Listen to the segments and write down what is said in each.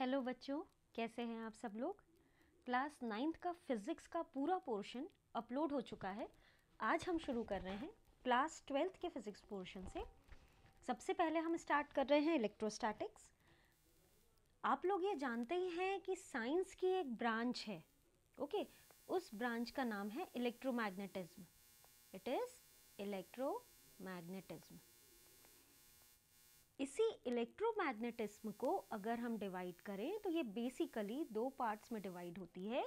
Hello बच्चों, कैसे हैं आप सब लोग। क्लास 9th का फिज़िक्स का पूरा पोर्शन अपलोड हो चुका है। आज हम शुरू कर रहे हैं क्लास 12th के फिज़िक्स पोर्शन से। सबसे पहले हम स्टार्ट कर रहे हैं इलेक्ट्रोस्टैटिक्स। आप लोग ये जानते ही हैं कि साइंस की एक ब्रांच है, ओके। उस ब्रांच का नाम है इलेक्ट्रोमैग्नेटिज्म। It is electromagnetism. इसी इलेक्ट्रोमैग्नेटिज्म को अगर हम डिवाइड करें तो ये बेसिकली दो पार्ट्स में डिवाइड होती है।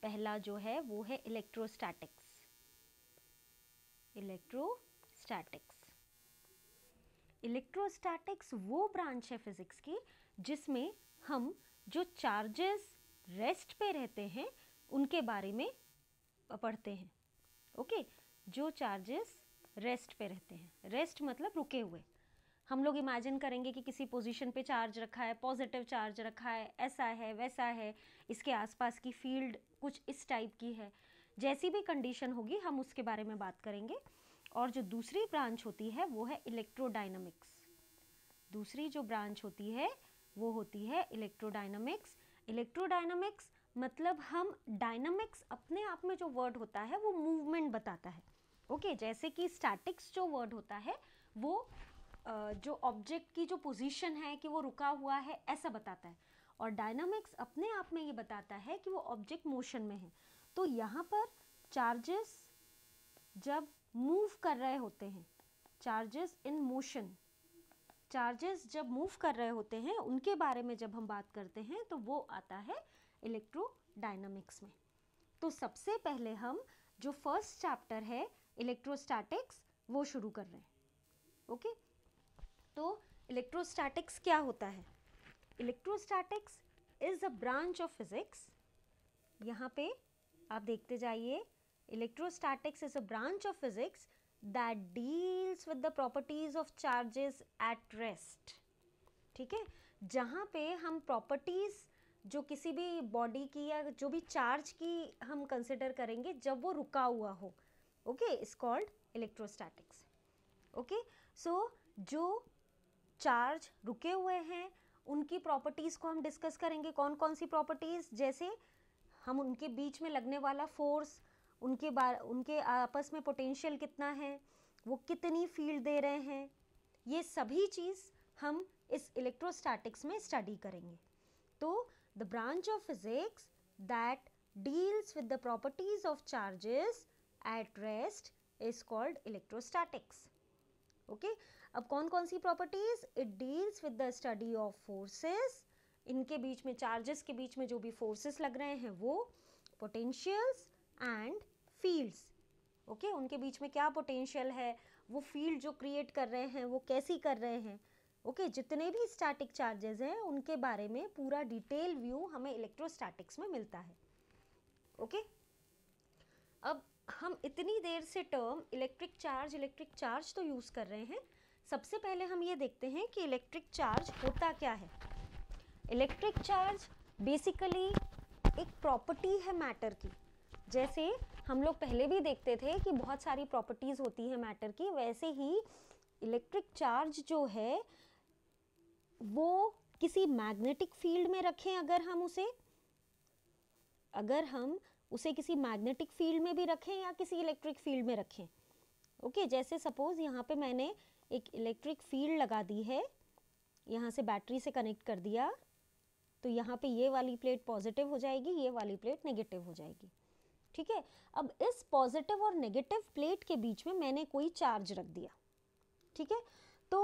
पहला जो है वो है इलेक्ट्रोस्टैटिक्स। इलेक्ट्रोस्टैटिक्स वो ब्रांच है फिजिक्स की जिसमें हम जो चार्जेस रेस्ट पे रहते हैं उनके बारे में पढ़ते हैं, ओके। जो चार्जेस रेस्ट पे रहते हैं, रेस्ट मतलब रुके हुए। हम लोग इमेजिन करेंगे कि किसी पोजीशन पे चार्ज रखा है, पॉजिटिव चार्ज रखा है, ऐसा है वैसा है, इसके आसपास की फील्ड कुछ इस टाइप की है। जैसी भी कंडीशन होगी हम उसके बारे में बात करेंगे। और जो दूसरी ब्रांच होती है वो है इलेक्ट्रोडायनामिक्स। दूसरी जो ब्रांच होती है वो होती है इलेक्ट्रोडायनामिक्स। इलेक्ट्रोडायनामिक्स मतलब हम डायनामिक्स अपने आप में जो वर्ड होता है वो मूवमेंट बताता है, ओके। जैसे कि स्टैटिक्स जो वर्ड होता है वो जो ऑब्जेक्ट की जो पोजीशन है कि वो रुका हुआ है ऐसा बताता है, और डायनामिक्स अपने आप में ये बताता है कि वो ऑब्जेक्ट मोशन में है। तो यहाँ पर चार्जेस जब मूव कर रहे होते हैं, चार्जेस इन मोशन, चार्जेस जब मूव कर रहे होते हैं उनके बारे में जब हम बात करते हैं तो वो आता है इलेक्ट्रोडायनामिक्स में। तो सबसे पहले हम जो फर्स्ट चैप्टर है इलेक्ट्रोस्टैटिक्स वो शुरू कर रहे हैं, ओके। तो इलेक्ट्रोस्टैटिक्स क्या होता है? Electrostatics is a branch of physics. यहाँ पे आप देखते जाइए, electrostatics is a branch of physics that deals with the properties of charges at rest. ठीक है, जहाँ पे हम प्रॉपर्टीज जो किसी भी बॉडी की या जो भी चार्ज की हम कंसिडर करेंगे जब वो रुका हुआ हो, okay, is called electrostatics, okay. So जो चार्ज रुके हुए हैं उनकी प्रॉपर्टीज़ को हम डिस्कस करेंगे। कौन कौन सी प्रॉपर्टीज़? जैसे हम उनके बीच में लगने वाला फोर्स, उनके आपस में पोटेंशियल कितना है, वो कितनी फील्ड दे रहे हैं, ये सभी चीज़ हम इस इलेक्ट्रोस्टैटिक्स में स्टडी करेंगे। तो the branch of physics that deals with the properties of charges at rest is called electrostatics, okay. अब कौन कौन सी properties? It deals with the study of forces, इनके बीच में, चार्जेस के बीच में जो भी फोर्सेस लग रहे हैं वो, पोटेंशियल्स एंड फील्ड्स, ओके। उनके बीच में क्या पोटेंशियल है, वो फील्ड जो क्रिएट कर रहे हैं वो कैसी कर रहे हैं, ओके। जितने भी स्टैटिक चार्जेस हैं उनके बारे में पूरा डिटेल व्यू हमें इलेक्ट्रोस्टैटिक्स में मिलता है, ओके। अब हम इतनी देर से टर्म इलेक्ट्रिक चार्ज तो यूज़ कर रहे हैं। सबसे पहले हम ये देखते हैं कि इलेक्ट्रिक चार्ज होता क्या है। इलेक्ट्रिक चार्ज बेसिकली एक प्रॉपर्टी है मैटर की। जैसे हम लोग पहले भी देखते थे कि बहुत सारी प्रॉपर्टीज़ होती है मैटर की, वैसे ही इलेक्ट्रिक चार्ज जो है वो किसी मैग्नेटिक फील्ड में रखें, अगर हम उसे किसी मैग्नेटिक फील्ड में भी रखें या किसी इलेक्ट्रिक फील्ड में रखें, ओके। जैसे सपोज यहाँ पे मैंने एक इलेक्ट्रिक फील्ड लगा दी है, यहाँ से बैटरी से कनेक्ट कर दिया, तो यहाँ पे ये वाली प्लेट पॉजिटिव हो जाएगी, ये वाली प्लेट नेगेटिव हो जाएगी, ठीक है। अब इस पॉजिटिव और नेगेटिव प्लेट के बीच में मैंने कोई चार्ज रख दिया, ठीक है। तो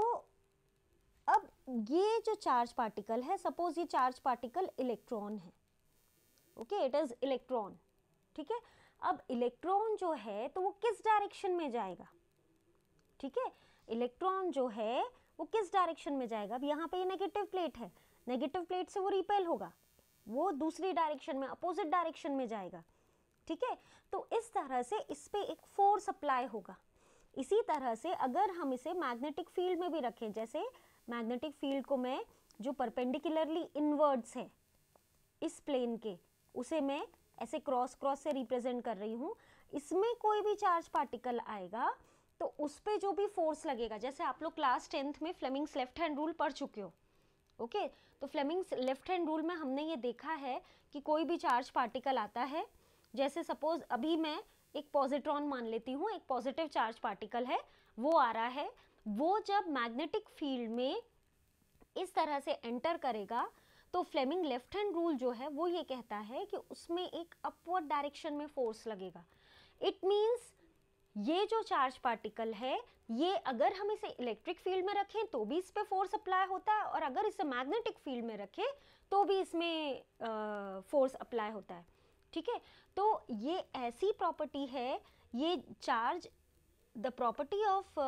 अब ये जो चार्ज पार्टिकल है, सपोज ये चार्ज पार्टिकल इलेक्ट्रॉन है, ओके, इट इज इलेक्ट्रॉन, ठीक है। अब इलेक्ट्रॉन जो है तो वो किस डायरेक्शन में जाएगा, ठीक है। इलेक्ट्रॉन जो है वो किस डायरेक्शन में जाएगा? अब यहाँ पे ये नेगेटिव प्लेट है, नेगेटिव प्लेट से वो रिपेल होगा, वो दूसरी डायरेक्शन में, अपोजिट डायरेक्शन में जाएगा, ठीक है। तो इस तरह से इस पे एक फोर्स अप्लाई होगा। इसी तरह से अगर हम इसे मैग्नेटिक फील्ड में भी रखें, जैसे मैग्नेटिक फील्ड को मैं जो परपेंडिकुलरली इनवर्ड्स है इस प्लेन के, उसे मैं ऐसे क्रॉस से रिप्रेजेंट कर रही हूँ, इसमें कोई भी चार्ज पार्टिकल आएगा तो उस पे जो भी फोर्स लगेगा, जैसे आप लोग क्लास 10th में फ्लेमिंग्स लेफ्ट हैंड रूल पढ़ चुके हो, ओके तो फ्लेमिंग्स लेफ्ट हैंड रूल में हमने ये देखा है कि कोई भी चार्ज पार्टिकल आता है, जैसे सपोज अभी मैं एक पॉजिट्रॉन मान लेती हूँ, एक पॉजिटिव चार्ज पार्टिकल है, वो आ रहा है, वो जब मैग्नेटिक फील्ड में इस तरह से एंटर करेगा तो फ्लेमिंग लेफ्ट हैंड रूल जो है वो ये कहता है कि उसमें एक अपवर्ड डायरेक्शन में फोर्स लगेगा। इट मीन्स ये जो चार्ज पार्टिकल है, ये अगर हम इसे इलेक्ट्रिक फील्ड में रखें तो भी इस पे फोर्स अप्लाई होता है, और अगर इसे मैग्नेटिक फील्ड में रखें तो भी इसमें फोर्स अप्लाई होता है। ठीक है, तो ये ऐसी प्रॉपर्टी है, ये charge, the property of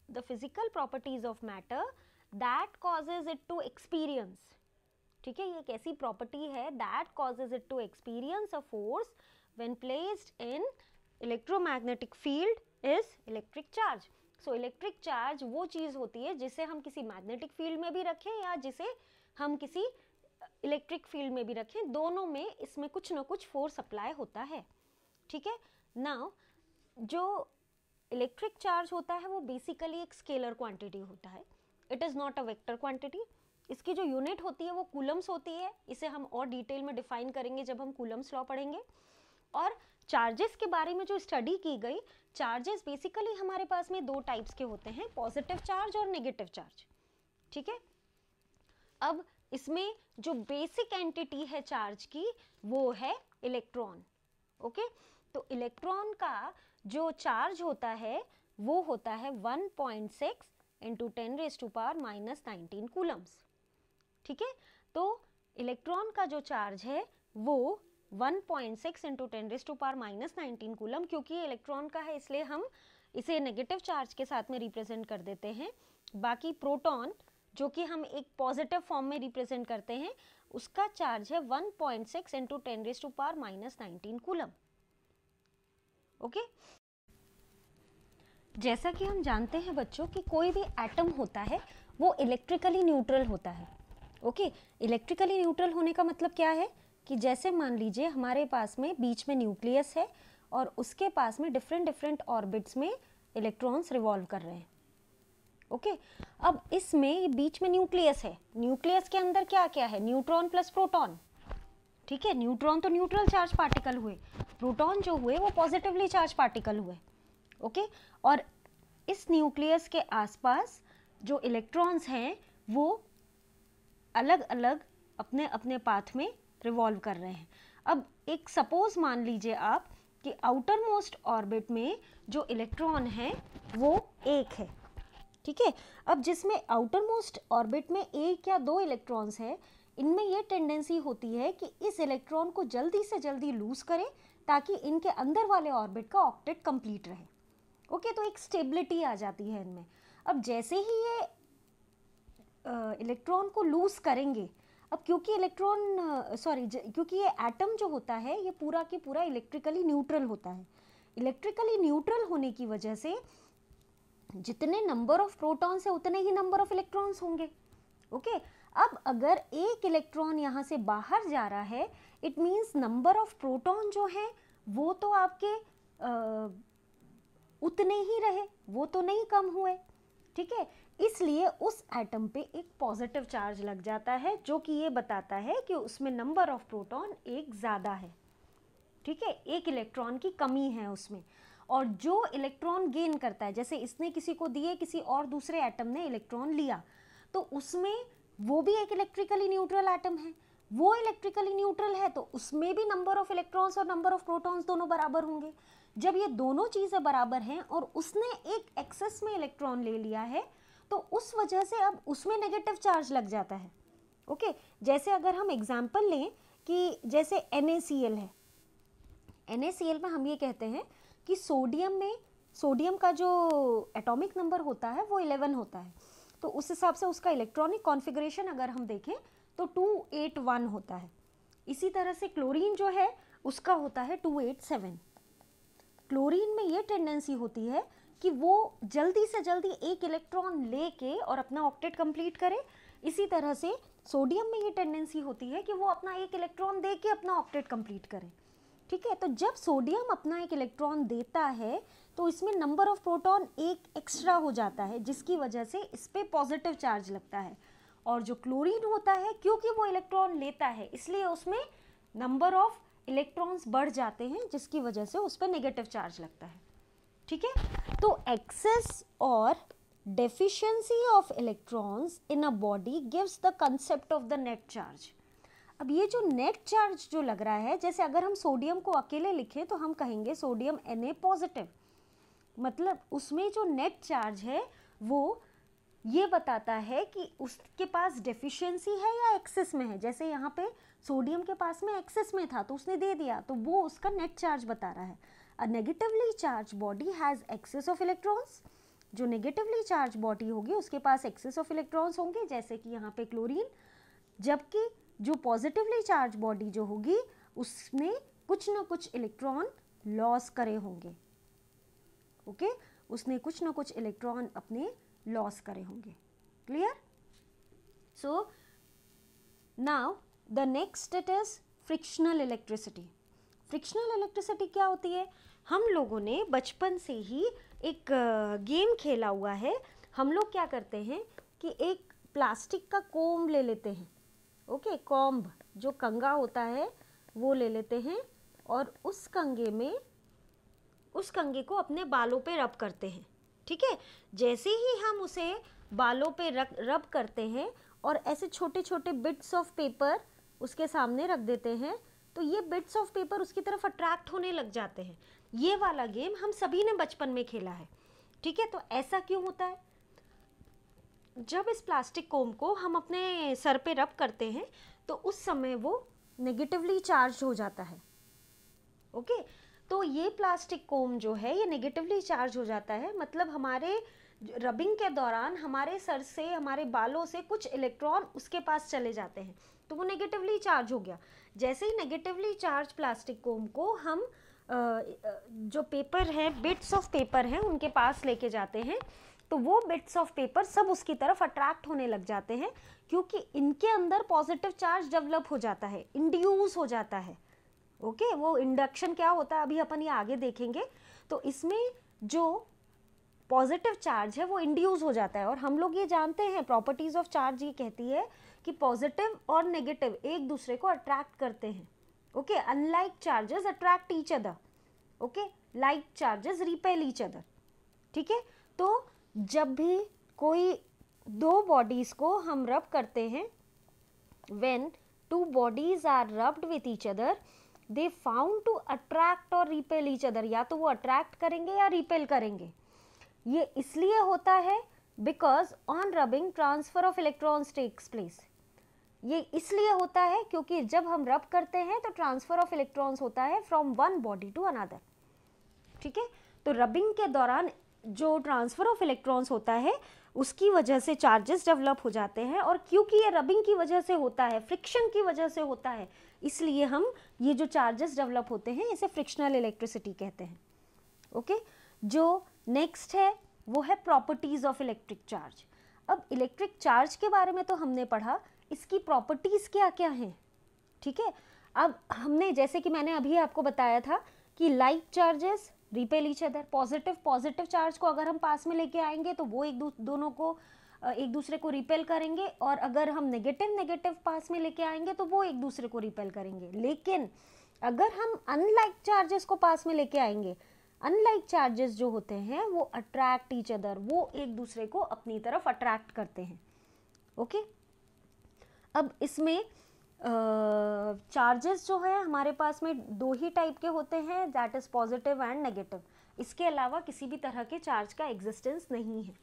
the physical properties of matter that causes it to experience. ठीक है, ये एक ऐसी प्रॉपर्टी है that causes it to experience a force when placed in electromagnetic field is electric charge. So electric charge वो चीज होती है जिसे हम किसी मैग्नेटिक फील्ड में भी रखें या जिसे हम किसी इलेक्ट्रिक फील्ड में भी रखें, दोनों में इसमें कुछ ना कुछ फोर्स अप्लाई होता है। ठीक है, नाउ जो इलेक्ट्रिक चार्ज होता है वो बेसिकली एक स्केलर क्वांटिटी होता है, it is not a vector quantity. इसकी जो यूनिट होती है वो कूलम्स होती है, इसे हम और डिटेल में डिफाइन करेंगे जब हम कूलम्स लॉ पढ़ेंगे। और चार्जेस के बारे में जो स्टडी की गई, चार्जेस बेसिकली हमारे पास में दो टाइप्स के होते हैं, पॉजिटिव चार्ज और नेगेटिव चार्ज। ठीक है, अब इसमें जो बेसिक एंटिटी है चार्ज की वो है इलेक्ट्रॉन। ओके, तो इलेक्ट्रॉन का जो चार्ज होता है वो होता है 1.6 इंटू 10⁻⁻19 कूलम्स। ठीक है, तो इलेक्ट्रॉन का जो चार्ज है वो 1.6 इंटू 10⁻⁻19 कूलम, क्योंकि ये इलेक्ट्रॉन का है इसलिए हम इसे नेगेटिव चार्ज के साथ में रिप्रेजेंट कर देते हैं। बाकी प्रोटॉन जो कि हम एक पॉजिटिव फॉर्म में रिप्रेजेंट करते हैं, उसका चार्ज है 1.6 इंटू 10⁻⁻19 कूलम। ओके, जैसा कि हम जानते हैं बच्चों कि कोई भी एटम होता है वो इलेक्ट्रिकली न्यूट्रल होता है। ओके, इलेक्ट्रिकली न्यूट्रल होने का मतलब क्या है कि जैसे मान लीजिए हमारे पास में बीच में न्यूक्लियस है और उसके पास में डिफरेंट ऑर्बिट्स में इलेक्ट्रॉन्स रिवॉल्व कर रहे हैं। ओके, अब इसमें बीच में न्यूक्लियस है, न्यूक्लियस के अंदर क्या क्या है, न्यूट्रॉन प्लस प्रोटॉन। ठीक है, न्यूट्रॉन तो न्यूट्रल चार्ज पार्टिकल हुए, प्रोटॉन जो हुए वो पॉजिटिवली चार्ज पार्टिकल हुए। ओके, और इस न्यूक्लियस के आसपास जो इलेक्ट्रॉन्स हैं वो अलग अलग अपने अपने पाथ में रिवॉल्व कर रहे हैं। अब एक सपोज मान लीजिए आप कि आउटर मोस्ट ऑर्बिट में जो इलेक्ट्रॉन है वो एक है। ठीक है, अब जिसमें आउटर मोस्ट ऑर्बिट में एक या दो इलेक्ट्रॉन्स है, इनमें ये टेंडेंसी होती है कि इस इलेक्ट्रॉन को जल्दी से जल्दी लूज करें ताकि इनके अंदर वाले ऑर्बिट का ऑक्टेट कंप्लीट रहे। ओके, तो एक स्टेबिलिटी आ जाती है इनमें। अब जैसे ही ये इलेक्ट्रॉन को लूज करेंगे, अब क्योंकि क्योंकि ये एटम जो होता है ये पूरा की पूरा इलेक्ट्रिकली न्यूट्रल होता है। इलेक्ट्रिकली न्यूट्रल होने की वजह से जितने नंबर ऑफ प्रोटॉन्स है उतने ही नंबर ऑफ इलेक्ट्रॉन्स होंगे। ओके, अब अगर एक इलेक्ट्रॉन यहाँ से बाहर जा रहा है, it means number of proton जो है वो तो आपके उतने ही रहे, वो तो नहीं कम हुए। ठीक है, इसलिए उस एटम पे एक पॉजिटिव चार्ज लग जाता है जो कि ये बताता है कि उसमें नंबर ऑफ प्रोटॉन एक ज़्यादा है। ठीक है, एक इलेक्ट्रॉन की कमी है उसमें। और जो इलेक्ट्रॉन गेन करता है, जैसे इसने किसी को दिए, किसी और दूसरे एटम ने इलेक्ट्रॉन लिया, तो उसमें वो भी एक इलेक्ट्रिकली न्यूट्रल एटम है, वो इलेक्ट्रिकली न्यूट्रल है तो उसमें भी नंबर ऑफ इलेक्ट्रॉन्स और नंबर ऑफ प्रोटॉन्स दोनों बराबर होंगे। जब ये दोनों चीज़ें बराबर हैं और उसने एक एक्सेस में इलेक्ट्रॉन ले लिया है तो उस वजह से अब उसमें नेगेटिव चार्ज लग जाता है। ओके, जैसे अगर हम एग्जाम्पल लें कि जैसे NaCl है, NaCl में हम ये कहते हैं कि सोडियम का जो एटॉमिक नंबर होता है वो 11 होता है, तो उस हिसाब से उसका इलेक्ट्रॉनिक कॉन्फ़िगरेशन अगर हम देखें तो 281 होता है। इसी तरह से क्लोरीन जो है उसका होता है 287। क्लोरीन में ये टेंडेंसी होती है कि वो जल्दी से जल्दी एक इलेक्ट्रॉन लेके और अपना ऑक्टेट कंप्लीट करे। इसी तरह से सोडियम में ये टेंडेंसी होती है कि वो अपना एक इलेक्ट्रॉन दे के अपना ऑक्टेट कंप्लीट करे। ठीक है, तो जब सोडियम अपना एक इलेक्ट्रॉन देता है तो इसमें नंबर ऑफ प्रोटॉन एक एक्स्ट्रा हो जाता है, जिसकी वजह से इस पर पॉजिटिव चार्ज लगता है। और जो क्लोरीन होता है क्योंकि वो इलेक्ट्रॉन लेता है इसलिए उसमें नंबर ऑफ इलेक्ट्रॉन्स बढ़ जाते हैं, जिसकी वजह से उस पर नेगेटिव चार्ज लगता है। ठीक है, तो एक्सेस और deficiency of electrons in a body gives the concept of the net charge. अब ये जो नेट चार्ज जो लग रहा है, जैसे अगर हम सोडियम को अकेले लिखें तो हम कहेंगे सोडियम Na पॉजिटिव, मतलब उसमें जो नेट चार्ज है वो ये बताता है कि उसके पास डेफिशिएंसी है या एक्सेस में है। जैसे यहाँ पे सोडियम के पास में एक्सेस में था तो उसने दे दिया, तो वो उसका नेट चार्ज बता रहा है। A negatively charge body has excess of electrons, जो नेगेटिवली चार्ज बॉडी होगी उसके पास एक्सेस ऑफ इलेक्ट्रॉन्स होंगे, जैसे कि यहाँ पे क्लोरीन। जबकि जो पॉजिटिवली चार्ज बॉडी जो होगी उसने कुछ ना कुछ इलेक्ट्रॉन लॉस करे होंगे। ओके, उसने कुछ ना कुछ इलेक्ट्रॉन अपने लॉस करे होंगे। Clear? So now the next it is frictional electricity. Frictional electricity क्या होती है? हम लोगों ने बचपन से ही एक गेम खेला हुआ है। हम लोग क्या करते हैं कि एक प्लास्टिक का कोम्ब ले लेते हैं, ओके, कॉम्ब जो कंगा होता है वो ले लेते हैं और उस कंगे को अपने बालों पे रब करते हैं। ठीक है, जैसे ही हम उसे बालों पे रब करते हैं और ऐसे छोटे छोटे बिट्स ऑफ पेपर उसके सामने रख देते हैं तो ये बिट्स ऑफ पेपर उसकी तरफ अट्रैक्ट होने लग जाते हैं। ये वाला गेम हम सभी ने बचपन में खेला है। ठीक है, तो ऐसा क्यों होता है? जब इस प्लास्टिक कोम को हम अपने सर पे रब करते हैं तो उस समय वो नेगेटिवली चार्ज हो जाता है। ओके, तो ये प्लास्टिक कोम जो है ये नेगेटिवली चार्ज हो जाता है, मतलब हमारे रबिंग के दौरान हमारे सर से, हमारे बालों से कुछ इलेक्ट्रॉन उसके पास चले जाते हैं, तो वो नेगेटिवली चार्ज हो गया। जैसे ही नेगेटिवली चार्ज प्लास्टिक कोम को हम जो पेपर है, बिट्स ऑफ पेपर हैं, उनके पास लेके जाते हैं तो वो बिट्स ऑफ पेपर सब उसकी तरफ अट्रैक्ट होने लग जाते हैं, क्योंकि इनके अंदर पॉजिटिव चार्ज डेवलप हो जाता है, इंड्यूस हो जाता है। ओके, वो इंडक्शन क्या होता है अभी अपन ये आगे देखेंगे। तो इसमें जो पॉजिटिव चार्ज है वो इंड्यूस हो जाता है, और हम लोग ये जानते हैं प्रॉपर्टीज ऑफ चार्ज ये कहती है कि पॉजिटिव और नेगेटिव एक दूसरे को अट्रैक्ट करते हैं। Okay, unlike charges attract each other, okay, like charges repel each other. ठीक है, तो जब भी कोई दो बॉडीज को हम रब करते हैं, when two bodies are rubbed with each other they found to attract और रिपेल ईच अदर, या तो वो अट्रैक्ट करेंगे या रिपेल करेंगे। ये इसलिए होता है because on rubbing transfer of electrons takes place. ये इसलिए होता है क्योंकि जब हम रब करते हैं तो ट्रांसफर ऑफ इलेक्ट्रॉन्स होता है from one body to another. ठीक है, तो रबिंग के दौरान जो ट्रांसफर ऑफ इलेक्ट्रॉन्स होता है उसकी वजह से चार्जेस डेवलप हो जाते हैं, और क्योंकि ये रबिंग की वजह से होता है, फ्रिक्शन की वजह से होता है, इसलिए हम ये जो चार्जेस डेवलप होते हैं इसे फ्रिक्शनल इलेक्ट्रिसिटी कहते हैं। ओके, जो नेक्स्ट है वो है प्रॉपर्टीज ऑफ इलेक्ट्रिक चार्ज। अब इलेक्ट्रिक चार्ज के बारे में तो हमने पढ़ा, इसकी प्रॉपर्टीज क्या क्या हैं। ठीक है, अब हमने जैसे कि मैंने अभी आपको बताया था कि like charges repel each other, positive charge को अगर हम पास में लेके आएंगे तो वो दोनों को एक दूसरे को रिपेल करेंगे, और अगर हम नेगेटिव पास में लेके आएंगे तो वो एक दूसरे को रिपेल करेंगे। लेकिन अगर हम अनलाइक चार्जेस को पास में लेके आएंगे, अनलाइक चार्जेस जो होते हैं वो अट्रैक्ट ईच अदर, वो एक दूसरे को अपनी तरफ अट्रैक्ट करते हैं। ओके, अब इसमें चार्जेस जो है हमारे पास में दो ही टाइप के होते हैं, that is positive and negative. इसके अलावा किसी भी तरह के चार्ज का एग्जिस्टेंस नहीं है।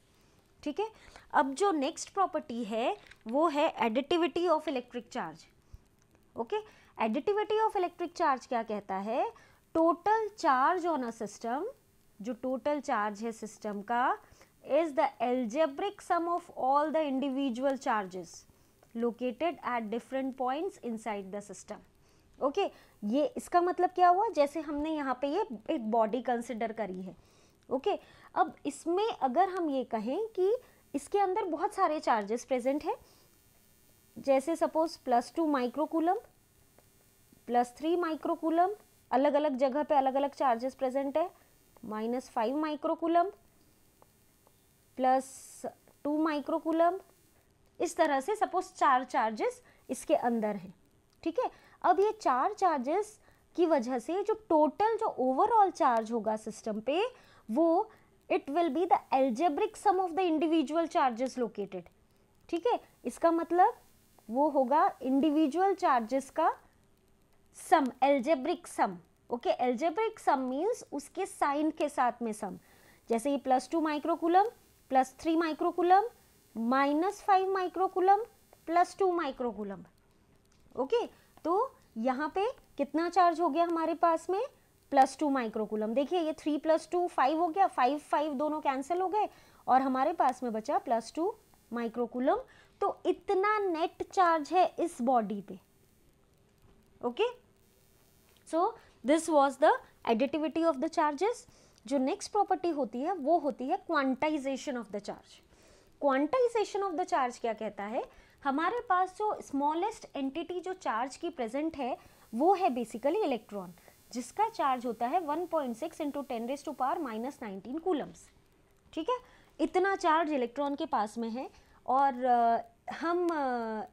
ठीक है, अब जो नेक्स्ट प्रॉपर्टी है वो है additivity of electric charge. Okay, additivity of electric charge क्या कहता है? Total charge on a system, जो टोटल चार्ज है सिस्टम का, is the algebraic sum of all the individual charges located at different points inside the system. Okay, ये इसका मतलब क्या हुआ? जैसे हमने यहाँ पे ये एक बॉडी कंसिडर करी है। ओके, अब इसमें अगर हम ये कहें कि इसके अंदर बहुत सारे चार्जेस प्रेजेंट है, जैसे सपोज +2 माइक्रोकूलम, +3 माइक्रोकूलम, अलग अलग जगह पे अलग अलग चार्जेस प्रेजेंट है, -5 माइक्रोकूलम, +2 माइक्रोकूलम, इस तरह से सपोज 4 चार्जेस इसके अंदर हैं, ठीक है। अब ये 4 चार्जेस की वजह से जो टोटल जो ओवरऑल चार्ज होगा सिस्टम पे, वो it will be the algebraic sum of the individual charges located, ठीक है। इसका मतलब वो होगा इंडिविजुअल चार्जेस का sum, algebraic sum, okay. Algebraic sum means उसके साइन के साथ में सम, जैसे ये +2 microcoulomb +3 microcoulomb -5 microcoulomb +2 microcoulomb, okay. तो यहाँ पे कितना चार्ज हो गया हमारे पास में, +2 माइक्रोकूलम। देखिए ये 3 + 2 5 हो गया, 5 दोनों कैंसिल हो गए और हमारे पास में बचा +2 माइक्रोकूलम। तो इतना नेट चार्ज है इस बॉडी पे, okay. So this was the additivity of the charges. जो नेक्स्ट प्रॉपर्टी होती है वो होती है quantization of the charge. Quantization of the charge क्या कहता है, हमारे पास जो स्मॉलेस्ट एंटिटी जो चार्ज की प्रेजेंट है वो है बेसिकली इलेक्ट्रॉन, जिसका चार्ज होता है 1.6 × 10⁻⁻19 कूलम्स, ठीक है। इतना चार्ज इलेक्ट्रॉन के पास में है और हम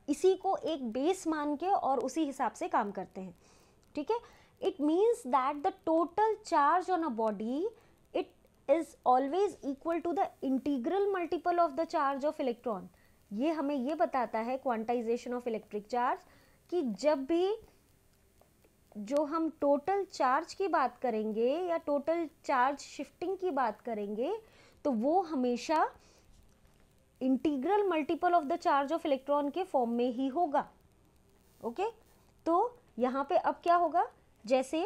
इसी को एक बेस मान के और उसी हिसाब से काम करते हैं, ठीक है। It means that the total charge on a body it is always equal to the integral multiple of the charge of electron. ये हमें ये बताता है क्वांटाइजेशन ऑफ इलेक्ट्रिक चार्ज कि जब भी जो हम टोटल चार्ज की बात करेंगे या टोटल चार्ज शिफ्टिंग की बात करेंगे तो वो हमेशा integral multiple of the charge of electron के फॉर्म में ही होगा, ओके। तो यहाँ पे अब क्या होगा, जैसे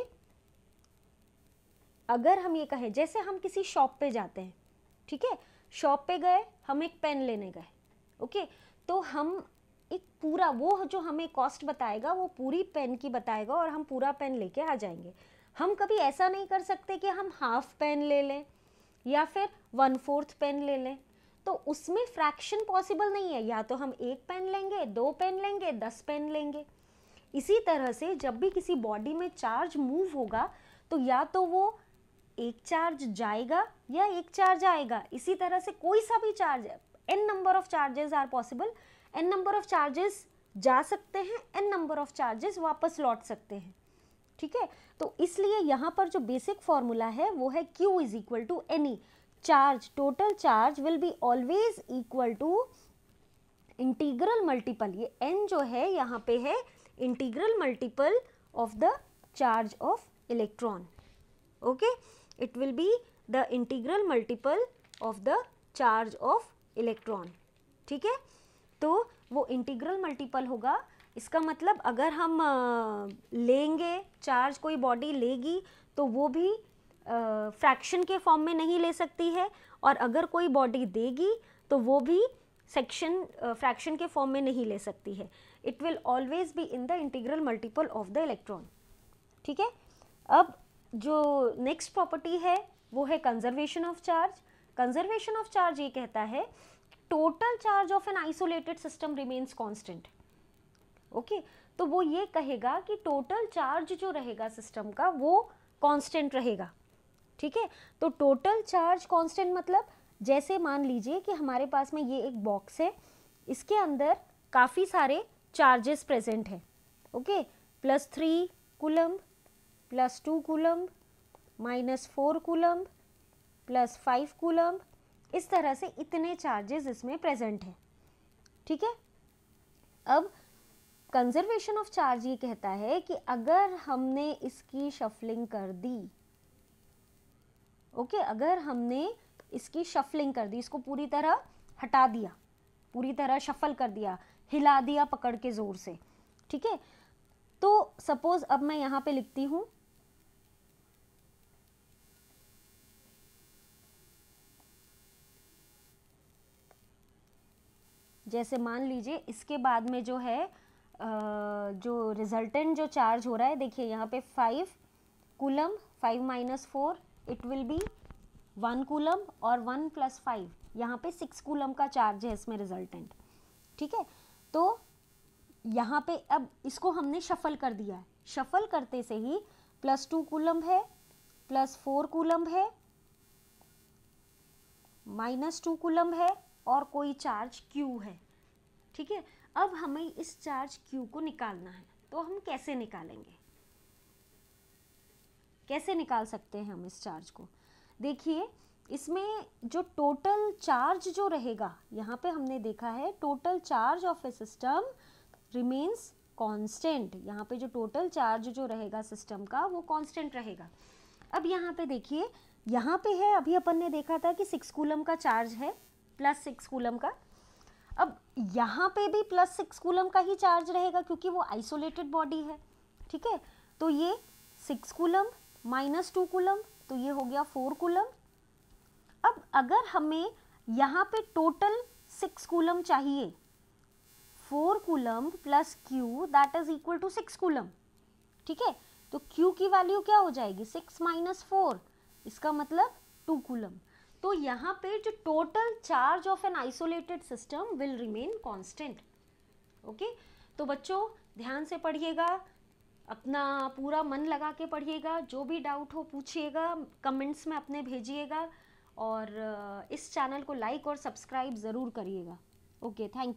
अगर हम ये कहें, जैसे हम किसी शॉप पे जाते हैं, ठीक है, शॉप पे गए, हम एक पेन लेने गए, ओके। तो हम एक पूरा वो जो हमें कॉस्ट बताएगा वो पूरी पेन की बताएगा और हम पूरा पेन लेके आ जाएंगे। हम कभी ऐसा नहीं कर सकते कि हम हाफ पेन ले लें या फिर 1/4 पेन ले लें, तो उसमें फ्रैक्शन पॉसिबल नहीं है। या तो हम 1 पेन लेंगे, 2 पेन लेंगे, 10 पेन लेंगे। इसी तरह से जब भी किसी बॉडी में चार्ज मूव होगा तो या तो वो एक चार्ज जाएगा या एक चार्ज आएगा। इसी तरह से कोई सा भी charge, n number of charges are possible, n number of charges जा सकते हैं, n नंबर ऑफ चार्जेस वापस लौट सकते हैं, ठीक है। तो इसलिए यहाँ पर जो बेसिक फॉर्मूला है वो है Q = any charge, total charge will be always equal to integral multiple, ये n जो है यहाँ पे है integral multiple of the charge of electron, okay. It will be the integral multiple of the charge of electron, ठीक है। तो वो इंटीग्रल मल्टीपल होगा। इसका मतलब अगर हम लेंगे चार्ज, कोई बॉडी लेगी तो वो भी फ्रैक्शन के फॉर्म में नहीं ले सकती है, और अगर कोई बॉडी देगी तो वो भी फ्रैक्शन के फॉर्म में नहीं ले सकती है। It will always be in the integral multiple of the electron, ठीक है। अब जो नेक्स्ट प्रॉपर्टी है वो है conservation of charge. Conservation of charge ये कहता है total charge of an isolated system remains constant, okay. तो वो ये कहेगा कि टोटल चार्ज जो रहेगा सिस्टम का वो कांस्टेंट रहेगा, ठीक है। तो टोटल चार्ज कांस्टेंट मतलब जैसे मान लीजिए कि हमारे पास में ये एक बॉक्स है, इसके अंदर काफ़ी सारे चार्जेस प्रेजेंट हैं, okay. +3 coulomb, +2 coulomb, -4 coulomb, +5 coulomb, इस तरह से इतने चार्जेस इसमें प्रेजेंट हैं, ठीक है। अब कंजर्वेशन ऑफ चार्ज ये कहता है कि अगर हमने इसकी शफलिंग कर दी, ओके, अगर हमने इसकी शफलिंग कर दी, इसको पूरी तरह हटा दिया, पूरी तरह शफल कर दिया, हिला दिया पकड़ के जोर से, ठीक है। तो सपोज अब मैं यहाँ पे लिखती हूँ जैसे मान लीजिए इसके बाद में जो है जो रिजल्टेंट जो चार्ज हो रहा है, देखिए यहाँ पे 5 coulomb, 5 - 4 it will B 1 coulomb, और 1 + 5 यहाँ पे 6 कूलम का चार्ज है इसमें रिजल्टेंट, ठीक है। तो यहाँ पे अब इसको हमने शफल कर दिया है, शफल करते से ही +2 कूलम है, +4 कूलम है, -2 कूलम है और कोई चार्ज Q है, ठीक है, अब हमें इस चार्ज Q को निकालना है, तो हम कैसे निकालेंगे, कैसे निकाल सकते हैं हम इस चार्ज को? देखिए इसमें जो टोटल चार्ज जो रहेगा, यहाँ पे हमने देखा है total charge of A system remains constant. यहाँ पे जो टोटल चार्ज जो रहेगा सिस्टम का वो कांस्टेंट रहेगा। अब यहाँ पे देखिए, यहाँ पे है, अभी अपन ने देखा था कि 6 कूलम का चार्ज है, प्लस 6 कूलम का। अब यहाँ पे भी प्लस 6 कूलम का ही चार्ज रहेगा क्योंकि वो आइसोलेटेड बॉडी है, ठीक है। तो ये 6 कूलम माइनस 2 कूलम, तो ये हो गया 4 कूलम। अब अगर हमें यहाँ पे टोटल 6 कूलम चाहिए, 4 coulomb plus Q that is equal to 6 coulomb, ठीक है। तो Q की वैल्यू क्या हो जाएगी, 6 माइनस 4, इसका मतलब 2 कूलम। तो यहाँ पे जो total charge of an isolated system will remain constant. Okay, तो बच्चों ध्यान से पढ़िएगा, अपना पूरा मन लगा के पढ़िएगा, जो भी डाउट हो पूछिएगा, कमेंट्स में अपने भेजिएगा, और इस चैनल को लाइक और सब्सक्राइब ज़रूर करिएगा। Okay, thank you.